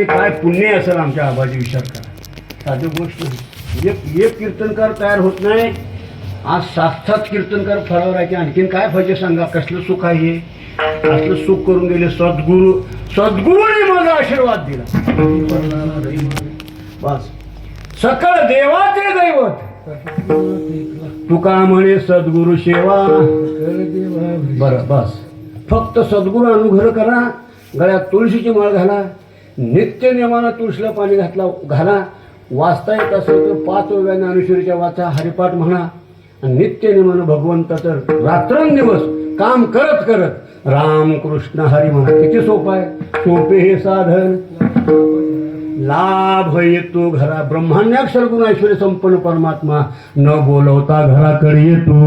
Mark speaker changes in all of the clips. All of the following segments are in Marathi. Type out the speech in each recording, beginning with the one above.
Speaker 1: काय पुण्य असेल आमच्या आबाजी, विचार करा. साधी गोष्ट नाही. एक कीर्तनकार तयार होत नाही. आज 7 कीर्तनकार फळावर आहे. आणखीन काय पाहिजे सांगा. कसलं सुख आहे हे. असलं सुख करून गेले सद्गुरूने माझा आशीर्वाद दिला. बस सकळ देवाचे दैवत तुका म्हणे सद्गुरु सेवा. बरं बस फक्त सद्गुरू अनुग्रह करा. गळ्यात तुळशीची माळ घाला. नित्य नियमानं तुळशीला पाणी घाला. वाचता येत असेल तर 5 वेळा ज्ञानेश्वरीच्या वाचा, हरिपाठ म्हणा. आणि नित्य नियमानं भगवंताचं रात्रंदिवस काम करत करत राम कृष्ण हरी म्हणा. किती सोपं आहे. सोपे हे साधन लाभ येतो घरा. ब्रह्मांडाक्षर गुण ऐश्वर्य संपन्न परमात्मा न बोलवता घराकडे येतो.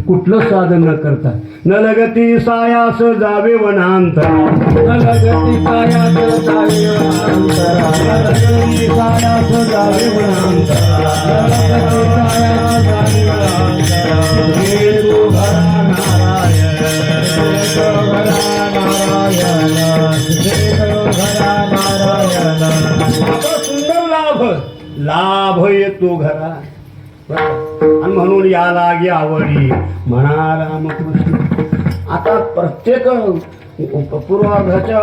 Speaker 1: कुठलं साधन न करता. न लगती सायास जावे वनांतरा. न लगती सायास जावे वनांतरा. न लगती सायास जावे वनांतरा. न लगती सायास जावे वनांतरा. हे तू घरा नारायण, हे तू घरा नारायण, हे तू घरा नारायण. सुंदर लाभ येतो घरा. आणि म्हणून या लागे आवडी म्हणा रामकृष्ण. आता प्रत्येक पूर्वार्धाच्या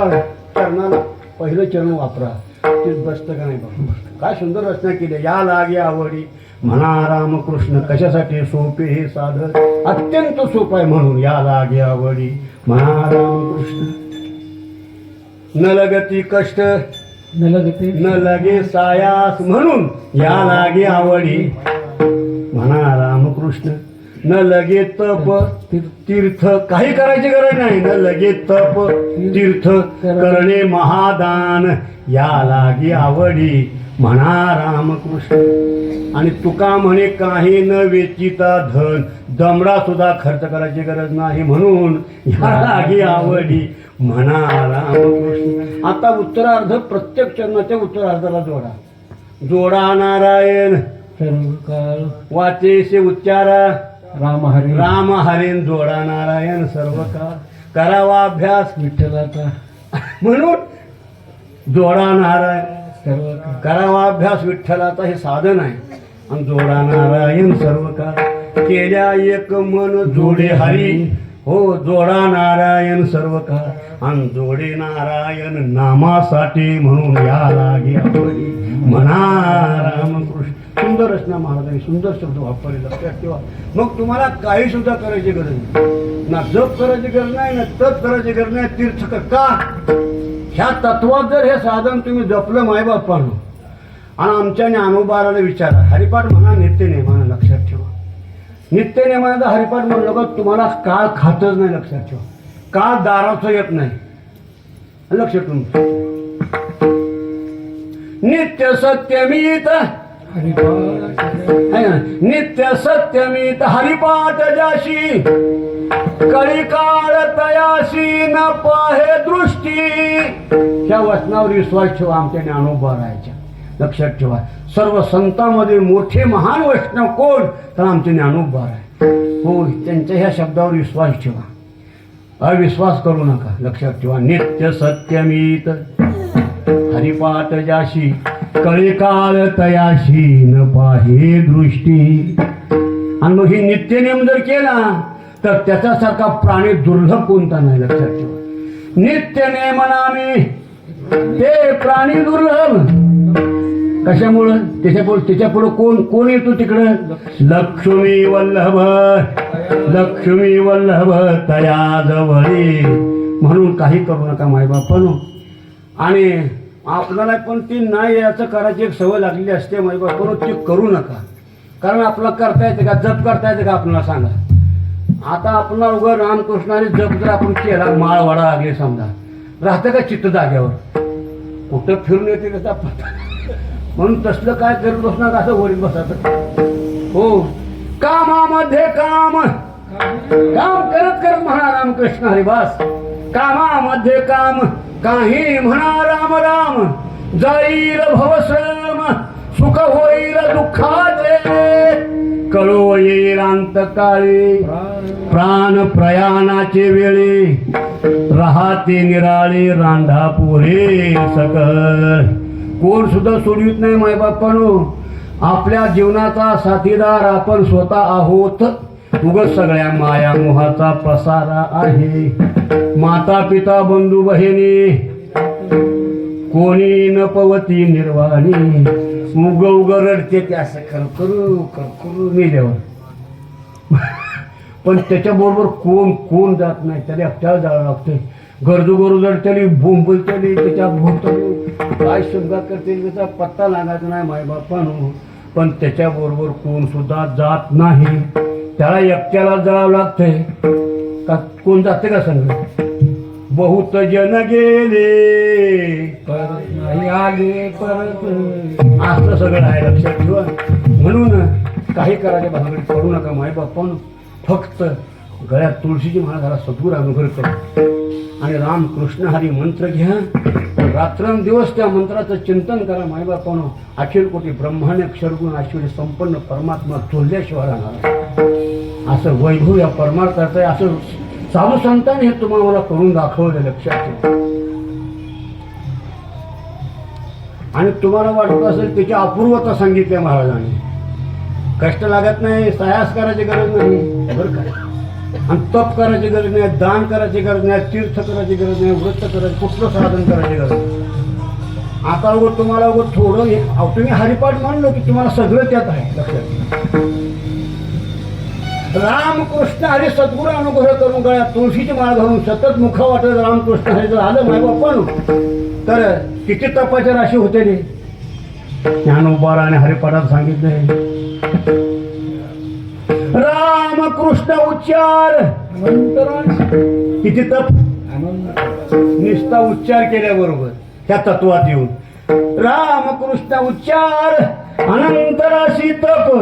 Speaker 1: चरणाला पहिलं चरण वापरा. ते बसतं का नाही बघा. काय सुंदर रचना केली. या लागे आवडी म्हणा रामकृष्ण. कशासाठी. सोपे हे साधन अत्यंत सोपं आहे. म्हणून या लागे आवडी म्हणा रामकृष्ण. न लगती कष्ट न लगे सायास. म्हणून या लागे आवडी म्हणा रामकृष्ण. न लगे तप तीर्थ काही करायची गरज नाही. न लगे तप तीर्थ करणे महादान. या लागे आवडी म्हणा रामकृष्ण. आणि तुका म्हणे काही न वेचिता धन. दमडा सुद्धा खर्च करायची गरज नाही. म्हणून या लागे आवडी म्हणा रामकृष्ण. आता उत्तरार्ध प्रत्येक चरणाच्या उत्तरार्धाला जोडा नारायण सर्वकाळ. वाचेसे उच्चारा राम हरी राम हरीन. जोडा नारायण सर्व काळ. करावा अभ्यास विठ्ठलाचा. म्हणून जोडा नारायण सर्व काळ. करावा अभ्यास विठ्ठलाचा हे साधन आहे. आणि जोडा नारायण सर्व काळ. केल्या एक मन जोडे हरी. हो जोडा नारायण सर्व काळ. आणि जोडे नारायण नामासाठी. म्हणून या लागे आवडी म्हणा रामकृष्ण. सुंदर रचना महाराजांनी सुंदर शब्द वापरले. लक्षात ठेवा. मग तुम्हाला काही सुद्धा करायची गरज नाही. ना जप करायची गरज नाही, ना तप करायची गरज नाही. तीर्थ का ह्या तत्वात जर हे साधन तुम्ही जपलं मायबापानं. आणि आमच्या ज्ञानोबाराला विचारा. हरिपाठ म्हणा नित्य नेमानं. लक्षात ठेवा. नित्य नेमानं हरिपाठ म्हणलं का तुम्हाला काळ खातच नाही. लक्षात ठेवा. काळ दाराचं येत नाही. लक्षात ठेवा. नित्य सत्यमीत नित्य सत्यमीत हरिपाठ जाशी. कळी काळ तयाशी न पाहे दृष्टी. ह्या वचनावर विश्वास ठेवा. आमच्या ज्ञानोबारायच्या. लक्षात ठेवा. सर्व संतांमध्ये मोठे महान वैष्णव कोण तर आमचे ज्ञानोबा आहे. हो त्यांच्या ह्या शब्दावर विश्वास ठेवा. अविश्वास करू नका. लक्षात ठेवा. नित्य सत्यमीत हरिपाठ जाशी. कळी काळ तयाशी न पाहे दृष्टी. आणि मग ही नित्यनेम जर केला तर त्याच्यासारखा प्राणी दुर्लभ कोणता नाही. लक्षात ठेवा. नित्यनेम नामी ते प्राणी दुर्लभ. कशामुळं. त्याच्या पुढं कोण येतो तिकडं. लक्ष्मी वल्लभ लक्ष्मी वल्लभ तया जवळी. म्हणून काही करू नका मायबापानो. आणि आपल्याला पण ती नाही याचं करायची एक सवय लागलेली असते मायबापानो. ती करू नका. कारण आपल्याला करता येते का. जप करता येते का आपल्याला सांगा. आता आपल्याला उगा रामकृष्णाने जप जर आपण केला माळ वाडा लागले समजा राहतं का चित्त जाग्यावर. कुठं फिरून येते त्याचा पत्ता. म्हणून तसलं काय करत बसणार असं वरीत बसायचं. हो कामामध्ये काम करत करत म्हणा रामकृष्ण हरिवास. कामामध्ये काम काही म्हणा राम राम. जाईल भवश्रम सुख होईल दुःखाचे. कळो येईल अंतकाळी प्राण प्रयाणाचे वेळी. राहते निराळे रांधा पोरे सकल. कोण सुद्धा सोडवित नाही मायबापानो. आपल्या जीवनाचा साथीदार आपण स्वतः आहोत. उगत सगळ्या माया मोहाचा पसारा आहे. माता पिता बंधू बहिणी कोणी न पवती निर्वाणी. उग उग रडते ते असं करकरू मेल्यावर. पण त्याच्याबरोबर कोण कोण जात नाही. त्याला एकट्याला जावं लागतंय. गरजू जर त्याला बोंबलतली त्याच्या भोवतली काय शंका करते त्याचा पत्ता लागायचा नाही मायबापानो. पण त्याच्याबरोबर कोण सुद्धा जात नाही. त्याला एकट्याला जावं लागतंय. का कोण जाते का संग. बहुत जन गेले परत नाही आले परत. असं सगळं आहे लक्षात ठेवा. म्हणून काही करायच्या भानगडीत पडू नका मायबापानो. फक्त गळ्यात तुळशीची माळ घाला. सद्गुर अनुग्रह करा आणि रामकृष्ण हरी मंत्र घ्या. रात्रंदिवस त्या मंत्राचं चिंतन करा मायबापानो. अखिल कोटी ब्रह्मांड अक्षरगुण ऐश्वर्य संपन्न परमात्मा चोरल्याशिवाय राहणार. असं वैभव या परमार्थाचं आहे. असं साधू संतांनी हे तुम्हाला करून दाखवलं लक्षात ठेवा. आणि तुम्हाला वाटत असेल त्याची अपूर्वता सांगितली महाराजांनी. कष्ट लागत नाही. सायास करायची गरज नाही बरं का. आणि तप करायची गरज नाही. दान करायची गरज नाही. तीर्थ करायची गरज नाही. व्रत करायचं कुठलं साधन करायची गरज नाही. आता उगं तुम्हाला उगं थोडं तुम्ही हरिपाठ म्हणलो की तुम्हाला सगळं त्यात आहे लक्षात. रामकृष्ण हरी सद्गुरू अनुग्रह करून गळ्यात तुळशीची माळ घालून सतत मुख वाटत रामकृष्ण हरी जर आलं माय बाप्पानो तर किती तपाच्या राशी होते रे. ज्ञानोबारा आणि हरिपाठात सांगितलंय. रामकृष्ण उच्चार किती तप. निस्ता उच्चार केल्याबरोबर त्या तत्वात येऊन रामकृष्ण उच्चार अनंतराशी तप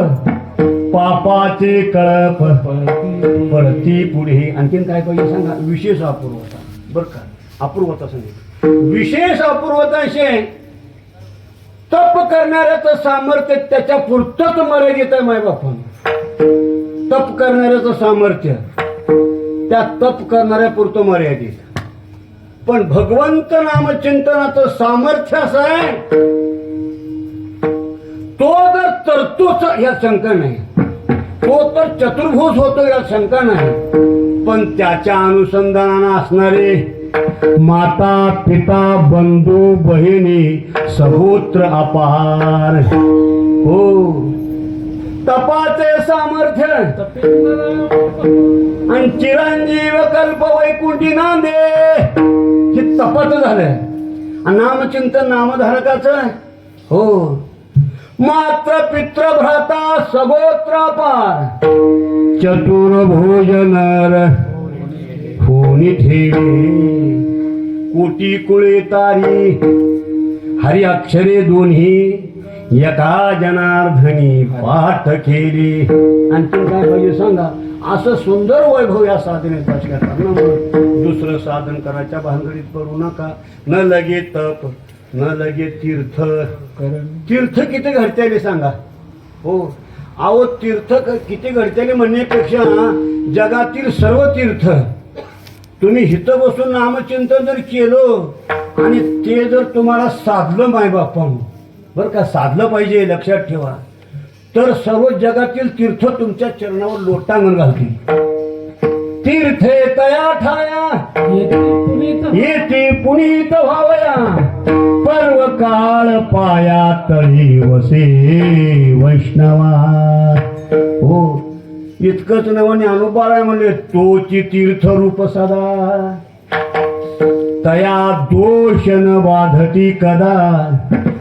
Speaker 1: पापाचे कळप पडती पुढे. आणखीन काय पाहिजे सांगा. विशेष अपूर्वता बर का. अपूर्वता सांगितलं. विशेष अपूर्वता असे तप करणाऱ्याचं सामर्थ्य त्याच्या पुरतच मर्यादित आहे मायबापानं. तप करणाऱ्याचं सामर्थ्य त्या तप करणाऱ्या पुरतं मर्यादित. पण भगवंत नामचिंतनाचं सामर्थ्य असं आहे तो जर तरतोच यात शंका नाही. तो तर चतुर्भुज होतो यात शंका नाही. पण त्याच्या अनुसंधानानं असणारे माता पिता बंधू बहिणी सहोत्र अपार. हो तपाचे सामर्थ्य आणि चिरंजीव कल्प वैकुंठी नांदे हे तपाच झालंय. आणि नामचिंतन नामधारकाचं हो. मात्र पित्र भ्राता सगोत्र पार चतुर्भुजनर होनी ठेवी. कोटी कुळे तारी हरी अक्षरे दोन्ही एका जनार्दनी पाठ केली. आणखी काय पाहिजे सांगा. असं सुंदर वैभव या साधनेत असल्या कारणामुळे दुसरं साधन करायच्या भानगडीत पडू नका. न लगे तप न लगे तीर्थ. तीर्थ किती घडतेले सांगा. हो अहो तीर्थ किती घडतेले म्हणण्यापेक्षा जगातील सर्व तीर्थ तुम्ही हिथं बसून नामचिंतन जर केलं आणि ते जर तुम्हाला साधलं मायबापानं बरं का. साधलं पाहिजे लक्षात ठेवा. तर सर्व जगातील तीर्थ तुमच्या चरणावर लोटांगण घालतील. तीर्थे तया ठाया येथे पुनीत व्हावया पर्व काळ पाया तळी वसे वैष्णवा. हो इतकंच नवं ज्ञानोबाराय म्हणले तोची तीर्थ रूप सदा तया दोष न बाधती कदा.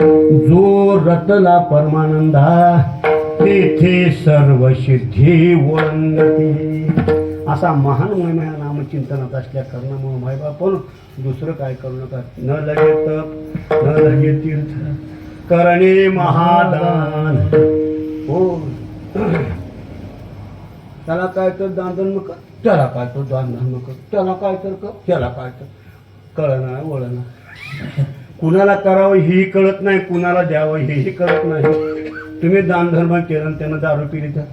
Speaker 1: जो रतला परमानंदा तेथे सर्व सिद्धी ओळंगती. असा महान महिमा नामचिंतनात असल्या कारणामुळे मायबापण दुसरं काय करू नका. न लगे तप न लगे तीर्थ करणे महादान. हो त्याला काय तर दान धर्म कर. त्याला काय तर दान धर्म कर. त्याला काय तर कर. त्याला काय तर कळणार वळणार. कुणाला करावं हेही कळत नाही. कुणाला द्यावं हेही कळत नाही. तुम्ही दान धर्म केलं त्यानं दारू पिली तर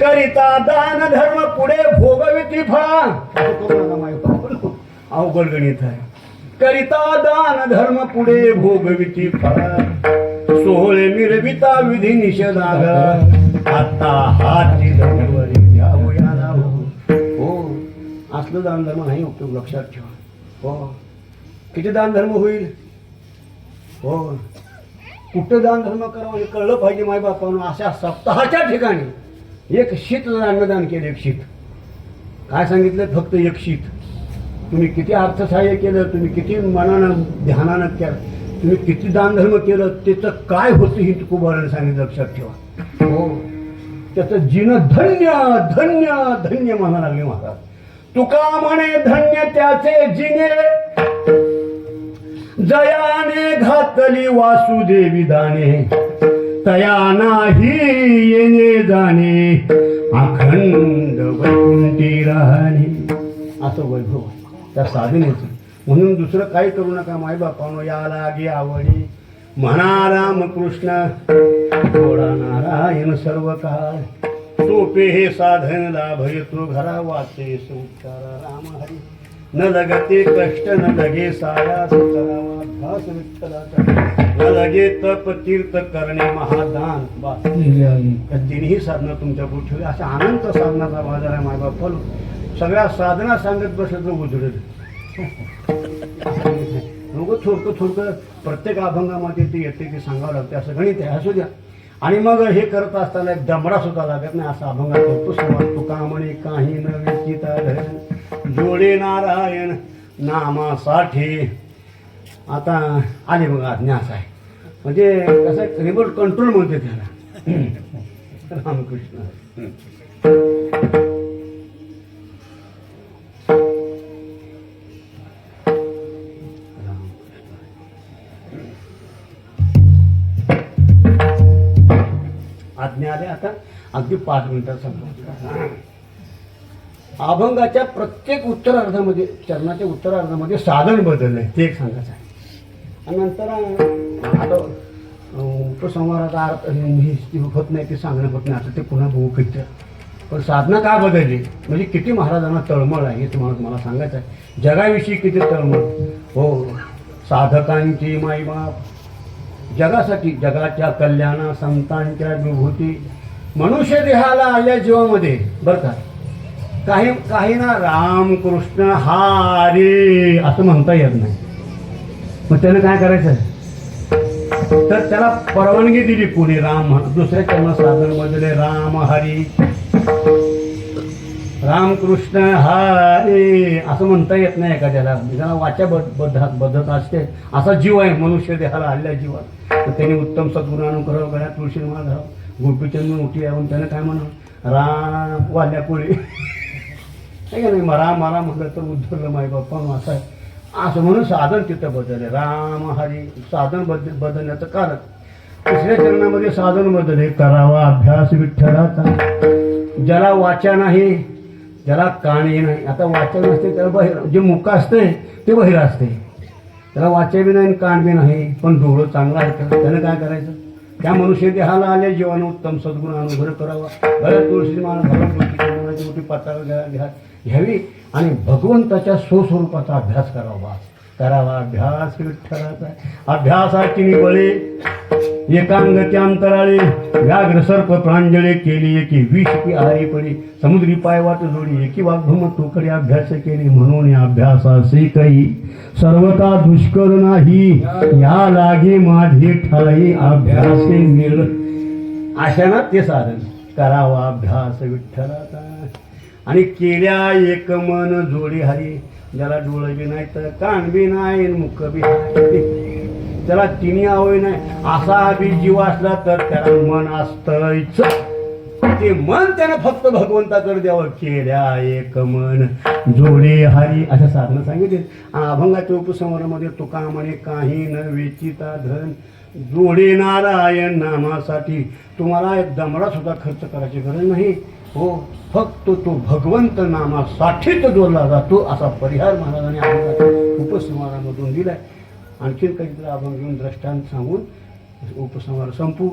Speaker 1: करिता दान धर्म पुढे भोगविती फळा. अवघड गणित आहे. करिता दान धर्म पुढे भोगविती फळा, सोहळे मिरविता विधी निषेधाग, आता हाती धनवरी घ्यावयाला हो. असलं दान धर्म नाही उपयोग, लक्षात ठेवा. हो, किती दान धर्म होईल. हो, कुठं दान धर्म करावं हे कळलं पाहिजे माय बापानं. अशा सप्ताहाच्या ठिकाणी एक शीत अन्नदान केलं. एक शीत काय सांगितलं, फक्त एक शीत. तुम्ही किती अर्थसहाय्य केलं, तुम्ही किती मनानं ध्यानानं केलं, तुम्ही किती दान धर्म केलं, त्याचं काय होतं हे तुकोबाराने सांगितलं, लक्षात ठेवा. हो, त्याचं जीन धन्य धन्य धन्य म्हणा लागले महाराज. तुका म्हणे धन्य त्याचे जिने, जयाने घातली वासुदेवी दाने, तया नाही येणे जाणे, अखंड वैकुंठी राहणे. असं वैभव त्या साधनेचं. म्हणून दुसरं काही करू नका माय बापानो. या लागे आवडी म्हणा रामकृष्ण, थोडा नारायण सर्व काळ, सोपे हे साधन लाभ येतो घरा वाचे सुचारा राम हरी. न लगते कष्ट न लगे सायास करावा अभ्यास विठ्ठलाचा, न लगे तप तीर्थ करणे महादान. बस तिन्ही साधना तुमच्या पुढे ठेवली. अशा अनंत साधनाचा बाजार आहे माय बाप. सगळ्या साधना सांगत बसलं तर उजळत. थोडकं थोडकं प्रत्येक अभंगामध्ये ते येते ते सांगावं लागते. असं गणित आहे, असू द्या. आणि मग हे करत असताना एक दमडा सुद्धा लागत नाही. असा अभंगा करतो समाज. तुका म्हणे काही न विचिता धन, जोडे नारायण नामासाठी. आता आले बघा ज्ञास आहे म्हणजे कसं रिमोट कंट्रोल म्हणते त्याला. रामकृष्ण. आज्ञा आले. आता अगदी 5 मिनिटात संपतो. अभंगाच्या प्रत्येक उत्तरार्धामध्ये, चरणाच्या उत्तरार्धामध्ये साधन बदललंय ते एक सांगायचं आहे. आणि नंतर आता उपसंहाराचा अर्थ होत नाही, ते सांगणं होत नाही. आता ते पुन्हा बघू फिरतं. पण साधना का बदलली म्हणजे किती महाराजांना तळमळ आहे हे तुम्हाला मला सांगायचं आहे. जगाविषयी किती तळमळ. हो, साधकांची माईबाप जगासाठी, जगाच्या कल्याणा संतांच्या विभूती, मनुष्य देहाला आल्या जीवामध्ये बरं का. काही ना रामकृष्ण हरी असं म्हणता येत नाही. मग त्यानं काय करायचं, तर त्याला परवानगी दिली कोणी. राम दुसऱ्या चरण साधन बदले राम हरी, रामकृष्ण हरी असं म्हणता येत नाही एखाद्याला. ज्याला वाचा बद्धत असते असा जीव आहे मनुष्य देहाला आलेल्या जीवात. तर त्याने उत्तम सद्गुणानं करावं, गळ्यात तुळशी माळ घालावं, गोपीचंद उठी यावून त्यानं काय म्हणावं, राम वाल्या कोळी आहे का नाही. मरा म्हटलं तर उद्धरलं माय बाप्पा असं आहे. असं म्हणून साधन तिथं बदलले. राम हरी साधन बदलण्याचं कारण. तिसऱ्या चरणामध्ये साधन बदलले. करावा अभ्यास विठ्ठलाचा, ज्याला वाचा नाही, ज्याला काणी नाही. आता वाचा नसते त्याला बहिर, जे मुका असते ते बहिर असते. त्याला वाचा बी नाही कान बी नाही, पण डोळं चांगला आहे. त्यानं काय करायचं, त्या मनुष्य देहाला आले जीवानं उत्तम सद्गुण अनुग्रह करावा. गळ्यात तुळशी माळ घालून मोठी पाताळ घ्यावी आणि भगवंताच्या स्वस्वरूपाचा अभ्यास करावा. करावा अभ्यास विठ्ठलाचा. अभ्यासाची निबळे एकांगती अंतराळे, व्याघ्र सर्प प्रांजळे केली एकी विष की आरी पडी, समुद्री पायवाट जोडी एकी वाघभम तोकडे अभ्यास केले. म्हणून या अभ्यासाचे काही सर्वता दुष्कर नाही, या लागे माझे ठाई अभ्यासे मिळ. अशा ना ते साधन करावा अभ्यास विठ्ठलाचा. आणि केल्या एक मन जोडी हरी, ज्याला डोळं बी नाही तर कान बी नाही मुख बी नाही, त्याला तिन्ही आवय नाही असा बी जीव असला तर त्याला मन असतंच. ते मन त्यानं फक्त भगवंताकडे द्यावं. केल्या एक मन जोडे हरी अशा साधनं सांगितले. अभंगाच्या उपसंहारामध्ये तुका म्हणे काही न वेचिता धन, जोडे नारायण नामासाठी. तुम्हाला एक दमडा सुद्धा खर्च करायची गरज नाही. हो, फक्त तो भगवंत नामासाठीच जोडला जातो असा परिहार महाराजांनी अभंगाच्या उपसंहारामधून दिलाय. आणखीन काहीतरी अभंग घेऊन दृष्टांत सांगून उपसंहार संपू.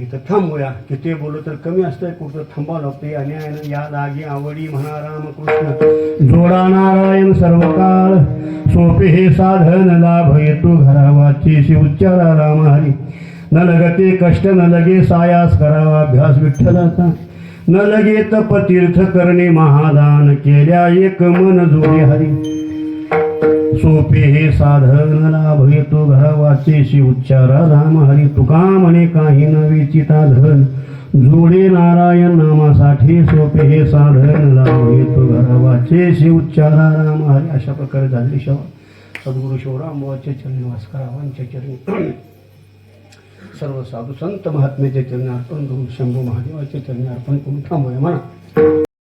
Speaker 1: इथं थांबूया. किती बोलू तर कमी असतंय, कुठं थांबावं लागते. अन्यायानं या लागी आवडी म्हणा रामकृष्ण जोडा नारायण सर्व काळ सोपे हे साधन लाभ येतो घरावाची उच्चारा राम हरी न लगते कष्ट न लगे सायास करावा अभ्यास विठ्ठलाचा न लगे तप तीर्थ करणे महादान केल्या एक मन जोडे हरी सोपे हे साधन लाभ येतो घरावाचेशी उच्चारा राम हरी तुका म्हणे काही न विचिता धन जोडे नारायण नामासाठी सोपे हे साधन लाभ येतो घरावाचेशी उच्चारा राम हरी. अशा प्रकारे झाली शेवा सद्गुरु शिवरामबाबाचे चरणी वास करावांच्या चरणी सर्व साधू संत महात्म्याचे चरणी अर्पण करून शंभू महादेवाचे चरणी अर्पण करून थांबूया म्हणा.